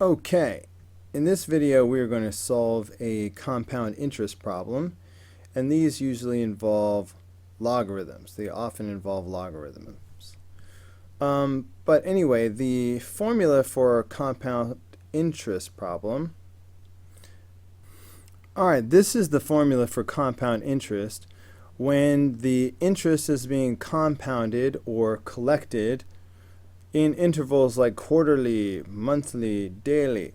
Okay, in this video we are going to solve a compound interest problem, and these usually involve logarithms. They often involve logarithms. But anyway, the formula for a compound interest problem. Alright, this is the formula for compound interest when the interest is being compounded or collected in intervals like quarterly, monthly, daily.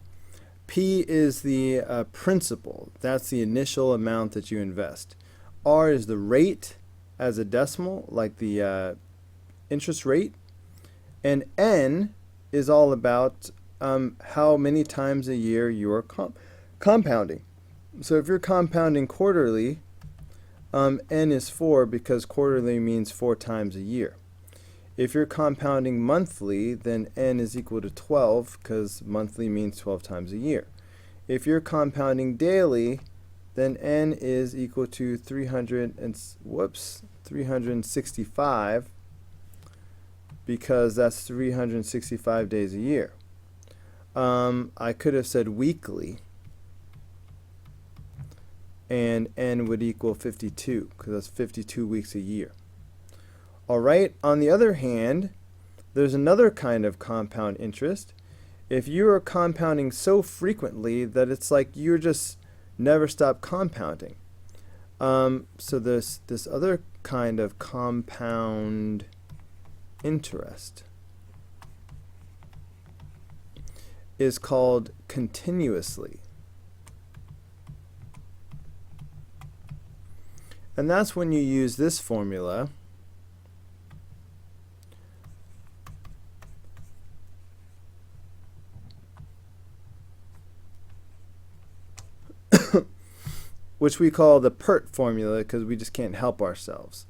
P is the principal. That's the initial amount that you invest. R is the rate as a decimal, like the interest rate. And N is all about how many times a year you are compounding. So if you're compounding quarterly, N is 4 because quarterly means 4 times a year. If you're compounding monthly, then N is equal to 12 because monthly means 12 times a year. If you're compounding daily, then N is equal to 365 because that's 365 days a year. I could have said weekly, and N would equal 52 because that's 52 weeks a year. Alright, on the other hand, there's another kind of compound interest. If you are compounding so frequently that it's like you're just never stop compounding. So this other kind of compound interest is called continuously. And that's when you use this formula. Which we call the PERT formula because we just can't help ourselves.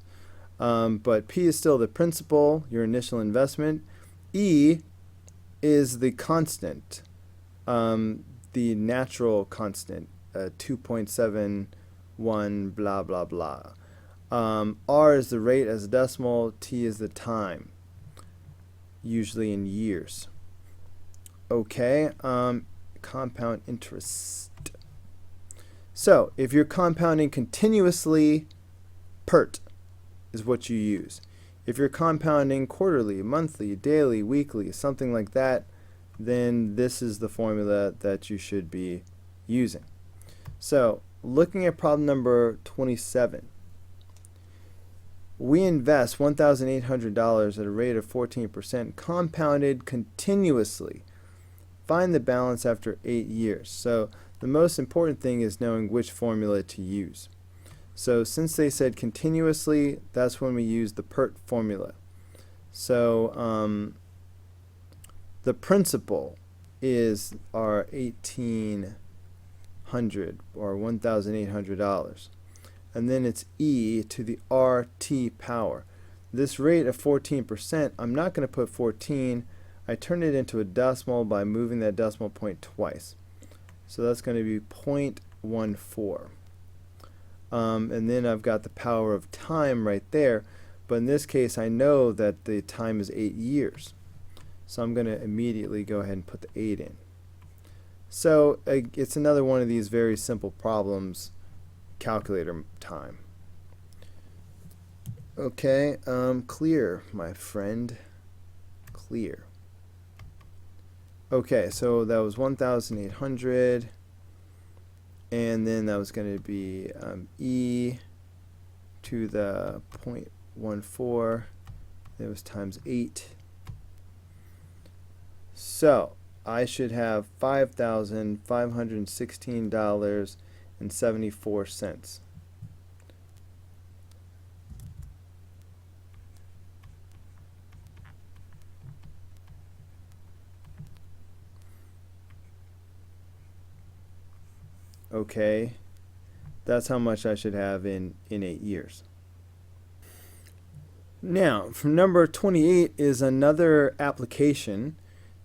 But P is still the principal, your initial investment. E is the constant, the natural constant, 2.71 blah blah blah. R is the rate as a decimal. T is the time, usually in years. Okay, compound interest. So, if you're compounding continuously, PERT is what you use. If you're compounding quarterly, monthly, daily, weekly, something like that, then this is the formula that you should be using. So, looking at problem number 27. We invest $1,800 at a rate of 14% compounded continuously. Find the balance after 8 years. So, the most important thing is knowing which formula to use. So since they said continuously, that's when we use the PERT formula. So the principal is our $1,800 or $1,800. And then it's E to the RT power. This rate of 14%, I'm not going to put 14. I turn it into a decimal by moving that decimal point twice. So that's going to be 0.14. And then I've got the power of time right there. But in this case, I know that the time is 8 years. So I'm going to immediately go ahead and put the 8 in. So it's another one of these very simple problems, calculator time. Okay, clear, my friend. Clear. Okay, so that was 1,800, and then that was going to be E to the 0.14. It was times 8. So I should have $5,516.74. Okay, that's how much I should have in 8 years. Now, from number 28 is another application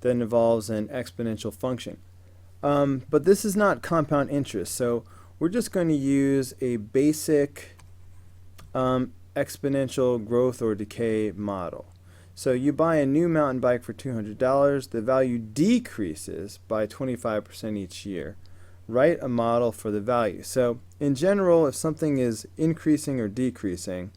that involves an exponential function. But this is not compound interest, so we're just going to use a basic exponential growth or decay model. So you buy a new mountain bike for $200, the value decreases by 25% each year. Write a model for the value. So in general, if something is increasing or decreasing,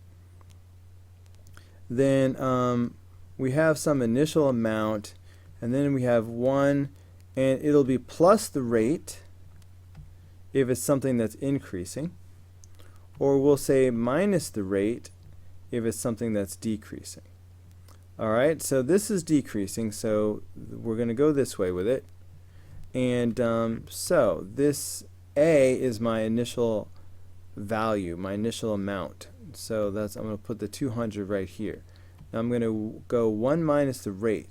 then we have some initial amount, and then we have 1, and it'll be plus the rate if it's something that's increasing, or we'll say minus the rate if it's something that's decreasing. Alright, so this is decreasing, so we're going to go this way with it. And so this A is my initial value, my initial amount. So I'm going to put the 200 right here. Now I'm going to go 1 minus the rate.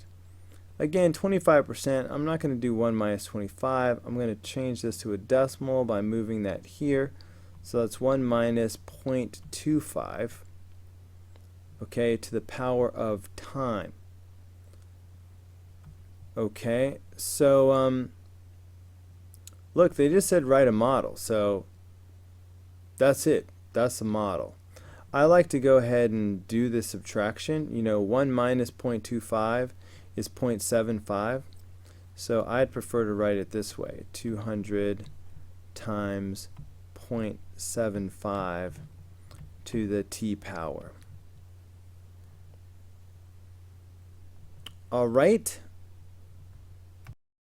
Again, 25%, I'm not going to do 1 minus 25. I'm going to change this to a decimal by moving that here. So that's 1 minus 0.25. Okay, to the power of time. Okay, so look, they just said write a model, so that's it. That's the model. I like to go ahead and do the subtraction. You know, 1 minus 0.25 is 0.75, so I'd prefer to write it this way: 200 times 0.75 to the t power. All right,